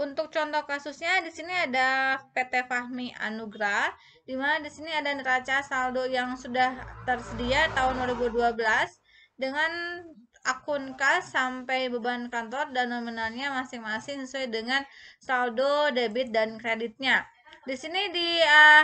Untuk contoh kasusnya di sini ada PT Fahmi Anugrah, di mana di sini ada neraca saldo yang sudah tersedia tahun 2012 dengan akun kas sampai beban kantor dan nominalnya masing-masing sesuai dengan saldo debit dan kreditnya. Di sini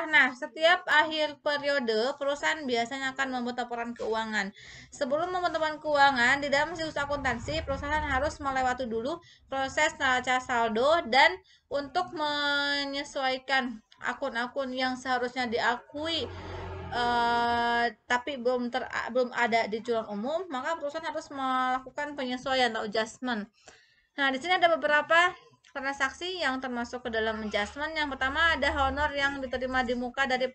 nah, setiap akhir periode perusahaan biasanya akan membuat laporan keuangan. Sebelum membuat laporan keuangan di dalam situs akuntansi, perusahaan harus melewati dulu proses neraca saldo dan untuk menyesuaikan akun-akun yang seharusnya diakui tapi belum ada di jurnal umum, maka perusahaan harus melakukan penyesuaian atau adjustment. Nah, di sini ada beberapa transaksi yang termasuk ke dalam adjustment. Yang pertama ada honor yang diterima di muka dari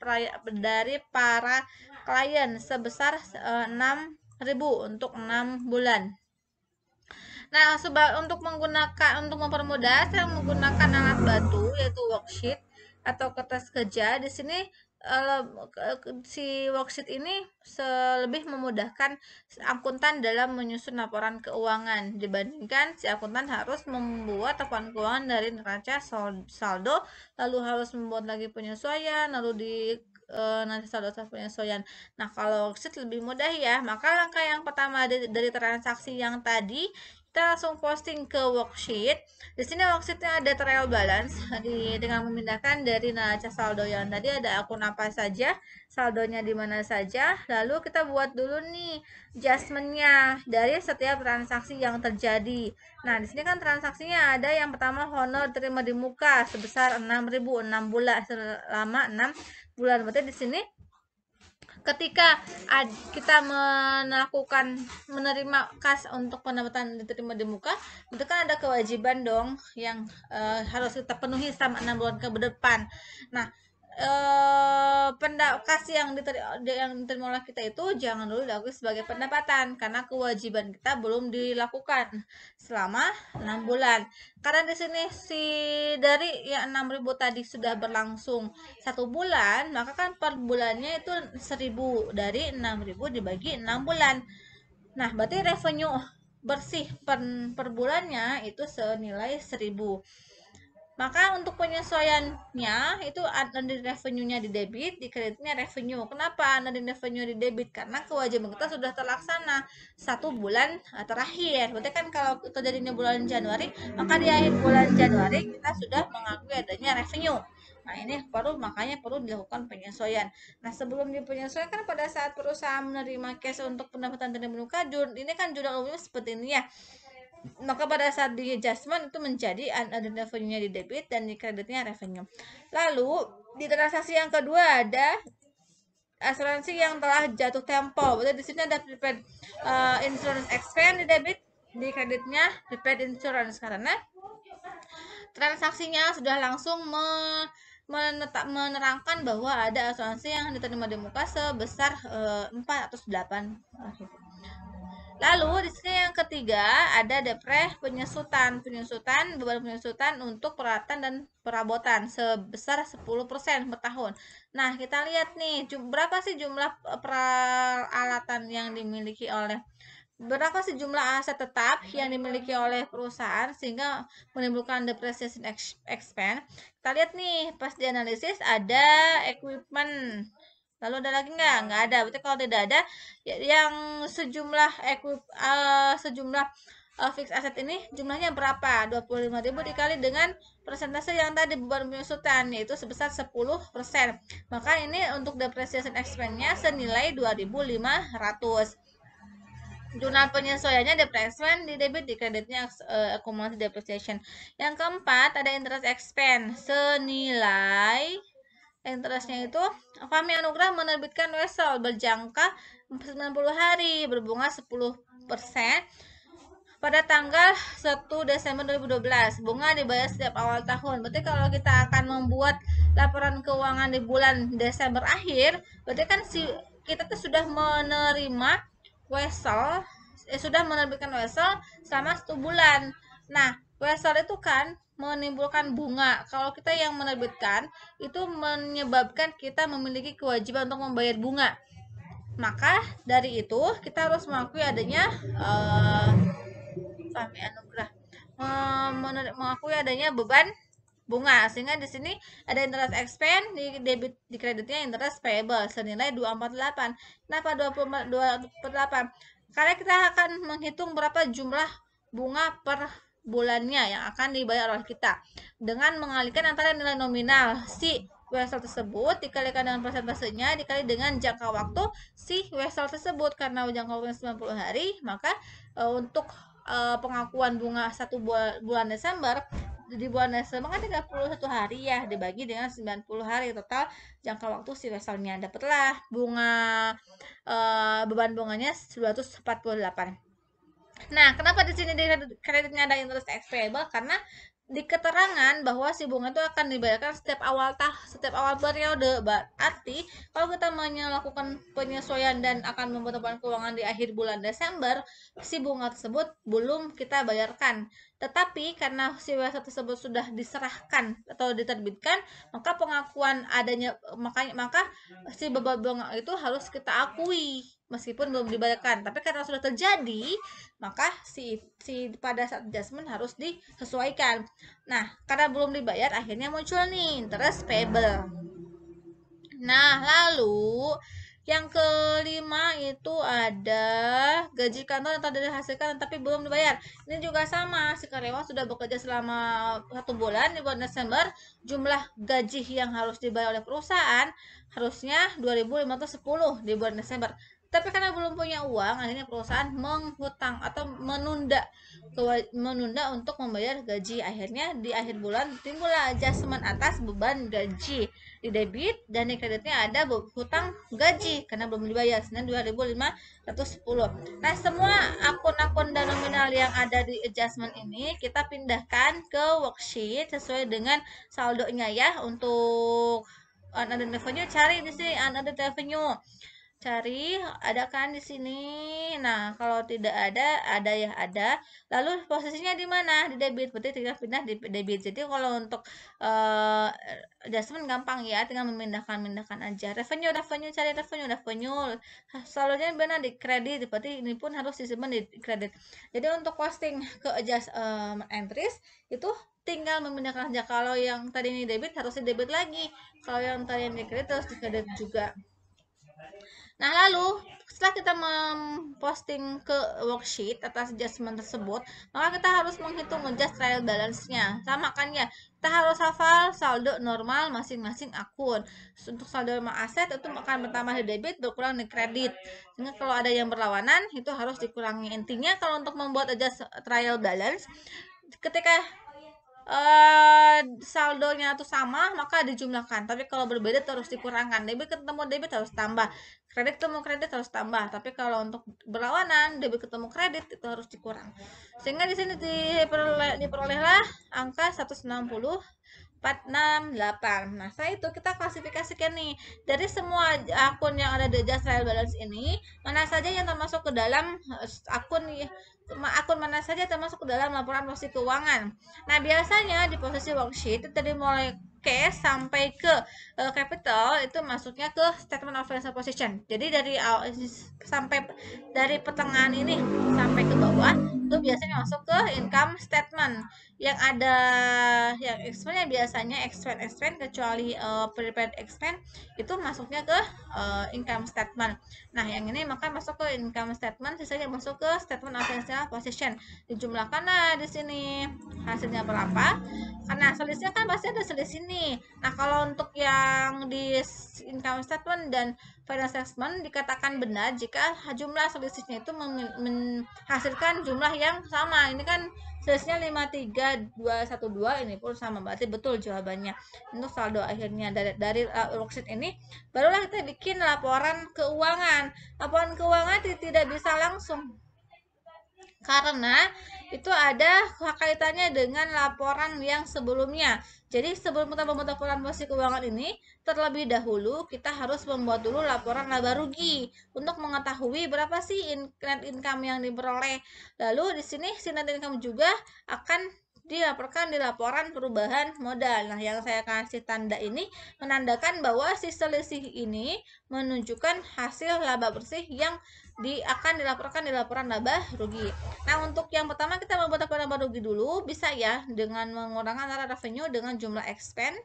para klien sebesar 6.000 untuk 6 bulan. Nah, untuk mempermudah, saya menggunakan alat bantu yaitu worksheet atau kertas kerja. Di sini si worksheet ini lebih memudahkan akuntan dalam menyusun laporan keuangan dibandingkan si akuntan harus membuat laporan keuangan dari neraca saldo, lalu harus membuat lagi penyesuaian, lalu nanti saldo penyesuaian. Nah, kalau worksheet lebih mudah ya. Maka langkah yang pertama dari transaksi yang tadi, kita langsung posting ke worksheet. Di sini worksheetnya ada trial balance dengan memindahkan dari neraca saldo yang tadi ada akun apa saja, saldonya di mana saja. Lalu kita buat dulu nih adjustmentnya dari setiap transaksi yang terjadi. Nah, di sini kan transaksinya ada yang pertama honor terima di muka sebesar 6.000 6 bulan selama 6 bulan. Berarti di sini ketika kita menerima kas untuk pendapatan diterima di muka, itu kan ada kewajiban dong yang harus kita penuhi selama 6 bulan ke depan. Nah, kas yang diterima oleh kita itu jangan dulu diakui sebagai pendapatan karena kewajiban kita belum dilakukan selama 6 bulan. Karena di sini dari yang 6.000 tadi sudah berlangsung 1 bulan, maka kan per bulannya itu 1.000 dari 6.000 dibagi 6 bulan. Nah, berarti revenue bersih per bulannya itu senilai 1.000. Maka untuk penyesuaiannya itu nanti revenue-nya di debit, di kreditnya revenue. Kenapa nanti revenue di debit? Karena kewajiban kita sudah terlaksana 1 bulan terakhir. Berarti kan kalau terjadinya bulan Januari, maka di akhir bulan Januari kita sudah mengakui adanya revenue. Nah, ini makanya perlu dilakukan penyesuaian. Nah, sebelum dipenyesuaikan pada saat perusahaan menerima cash untuk pendapatan tidak muka, ini kan jurnal umumnya seperti ini ya. Maka pada saat di adjustment itu menjadi ada revenue-nya di debit dan di kreditnya revenue. Lalu di transaksi yang kedua ada asuransi yang telah jatuh tempo. Berarti di sini ada prepaid insurance expense di debit, di kreditnya prepaid insurance karena transaksinya sudah langsung menerangkan bahwa ada asuransi yang diterima di muka sebesar 408. Lalu di sini yang ketiga ada penyusutan beban penyusutan untuk peralatan dan perabotan sebesar 10% per tahun. Nah, kita lihat nih berapa sih jumlah peralatan yang dimiliki oleh berapa sih jumlah aset tetap yang dimiliki oleh perusahaan sehingga menimbulkan depreciation expense. Kita lihat nih pas dianalisis ada equipment. Lalu ada lagi nggak ada. Berarti kalau tidak ada yang sejumlah fixed asset ini jumlahnya berapa? 25.000 dikali dengan persentase yang tadi beban penyusutan yaitu sebesar 10%. Maka ini untuk depreciation expense-nya senilai 2.500. Jurnal penyesuaiannya depreciation di debit, di kreditnya akumulasi depreciation. Yang keempat ada interest expense senilai interestnya itu Fahmi Anugrah menerbitkan wesel berjangka 90 hari berbunga 10% pada tanggal 1 Desember 2012. Bunga dibayar setiap awal tahun. Berarti kalau kita akan membuat laporan keuangan di bulan Desember akhir, berarti kan kita tuh sudah menerima wesel, sudah menerbitkan wesel selama 1 bulan. Nah, wesel itu kan menimbulkan bunga. Kalau kita yang menerbitkan, itu menyebabkan kita memiliki kewajiban untuk membayar bunga. Maka dari itu kita harus mengakui adanya Fahmi Anugrah mengakui adanya beban bunga, sehingga di sini ada interest expense, di kreditnya interest payable senilai 248. Kenapa 248? Karena kita akan menghitung berapa jumlah bunga per bulannya yang akan dibayar oleh kita dengan mengalihkan antara nilai nominal si wesel tersebut dikalikan dengan persentasenya dikali dengan jangka waktu si wesel tersebut. Karena jangka waktunya 90 hari, maka untuk pengakuan bunga bulan Desember, di bulan Desember kan 31 hari ya, dibagi dengan 90 hari total jangka waktu si weselnya, dapatlah bunga beban bunganya 248. Nah, kenapa di sini di kreditnya ada interest payable? Karena di keterangan bahwa si bunga itu akan dibayarkan setiap awal periode. Berarti kalau kita melakukan penyesuaian dan akan membuat laporan keuangan di akhir bulan Desember, si bunga tersebut belum kita bayarkan. Tetapi karena si wesel tersebut sudah diserahkan atau diterbitkan, maka pengakuan adanya maka si beban bunga itu harus kita akui meskipun belum dibayarkan. Tapi karena sudah terjadi, maka si pada saat adjustment harus disesuaikan. Nah, karena belum dibayar akhirnya muncul nih interest payable. Nah, lalu yang kelima itu ada gaji kantor yang telah dihasilkan tapi belum dibayar. Ini juga sama, si karyawan sudah bekerja selama 1 bulan di bulan Desember, jumlah gaji yang harus dibayar oleh perusahaan harusnya 2.510 di bulan Desember. Tapi karena belum punya uang, akhirnya perusahaan menghutang atau menunda untuk membayar gaji. Akhirnya di akhir bulan timbullah adjustment atas beban gaji. Di debit dan di kreditnya ada hutang gaji karena belum dibayar senilai 2.510. Nah, semua akun-akun dan nominal yang ada di adjustment ini kita pindahkan ke worksheet sesuai dengan saldonya ya. Untuk unadded revenue, cari di sini unadded revenue. Cari, ada kan di sini. Nah, kalau tidak ada ya ada. Lalu posisinya di mana? Di debit. Berarti tinggal pindah di debit. Jadi kalau untuk adjustment gampang ya, tinggal memindahkan aja. Revenue, cari revenue. Selalunya benar di kredit. Berarti ini pun harus disimpan di kredit. Jadi untuk costing ke adjust entries itu tinggal memindahkan aja. Kalau yang tadi ini debit harus di debit lagi. Kalau yang tadi ini kredit harus di kredit juga. Nah, lalu setelah kita memposting ke worksheet atas adjustment tersebut, maka kita harus menghitung adjust trial balance-nya. Sama kan ya, kita harus hafal saldo normal masing-masing akun. Untuk saldo normal aset itu akan bertambah di debit, berkurang di kredit. Sehingga kalau ada yang berlawanan, itu harus dikurangi. Intinya kalau untuk membuat adjust trial balance, ketika saldonya itu sama maka dijumlahkan, tapi kalau berbeda harus dikurangkan. Debit ketemu debit harus tambah, kredit ketemu kredit harus tambah, tapi kalau untuk berlawanan debit ketemu kredit itu harus dikurang. Sehingga di sini diperolehlah angka 160,468. Nah, setelah itu kita klasifikasikan nih dari semua akun yang ada di adjust trial balance ini, mana saja yang termasuk ke dalam akun mana saja termasuk ke dalam laporan posisi keuangan. Nah, biasanya di posisi worksheet itu dari mulai cash sampai ke capital itu masuknya ke statement of financial position. Jadi dari pertengahan ini sampai ke bawah itu biasanya masuk ke income statement. Yang ada yang expense biasanya expense kecuali prepaid expense itu masuknya ke income statement. Nah, yang ini maka masuk ke income statement, sisanya masuk ke statement of financial position. Dijumlahkan nah di sini hasilnya berapa? Karena selisihnya kan pasti ada selisih nih. Nah, kalau untuk yang di income statement dan financial statement dikatakan benar jika jumlah selisihnya itu menghasilkan jumlah yang sama. Ini kan selisihnya 53212, ini pun sama, berarti betul jawabannya. Untuk saldo akhirnya dari worksheet ini barulah kita bikin laporan keuangan. Laporan keuangan tidak bisa langsung karena itu ada kaitannya dengan laporan yang sebelumnya. Jadi sebelum kita membuat laporan posisi keuangan ini, terlebih dahulu kita harus membuat dulu laporan laba rugi untuk mengetahui berapa sih net income yang diperoleh. Lalu di sini si net income juga akan dilaporkan di laporan perubahan modal. Nah, yang saya kasih tanda ini menandakan bahwa si selisih ini menunjukkan hasil laba bersih yang akan dilaporkan di laporan laba rugi. Nah, untuk yang pertama kita membuat laporan laba rugi dulu, bisa ya dengan mengurangkan antara revenue dengan jumlah expense.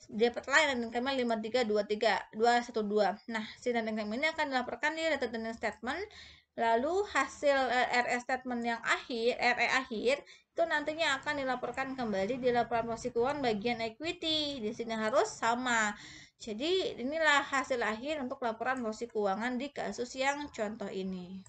Dapat line income 5323212. Nah, si net income ini akan dilaporkan di related earning statement. Lalu hasil RE statement yang akhir, RE akhir itu nantinya akan dilaporkan kembali di laporan posisi keuangan bagian equity. Di sini harus sama. Jadi inilah hasil akhir untuk laporan posisi keuangan di kasus yang contoh ini.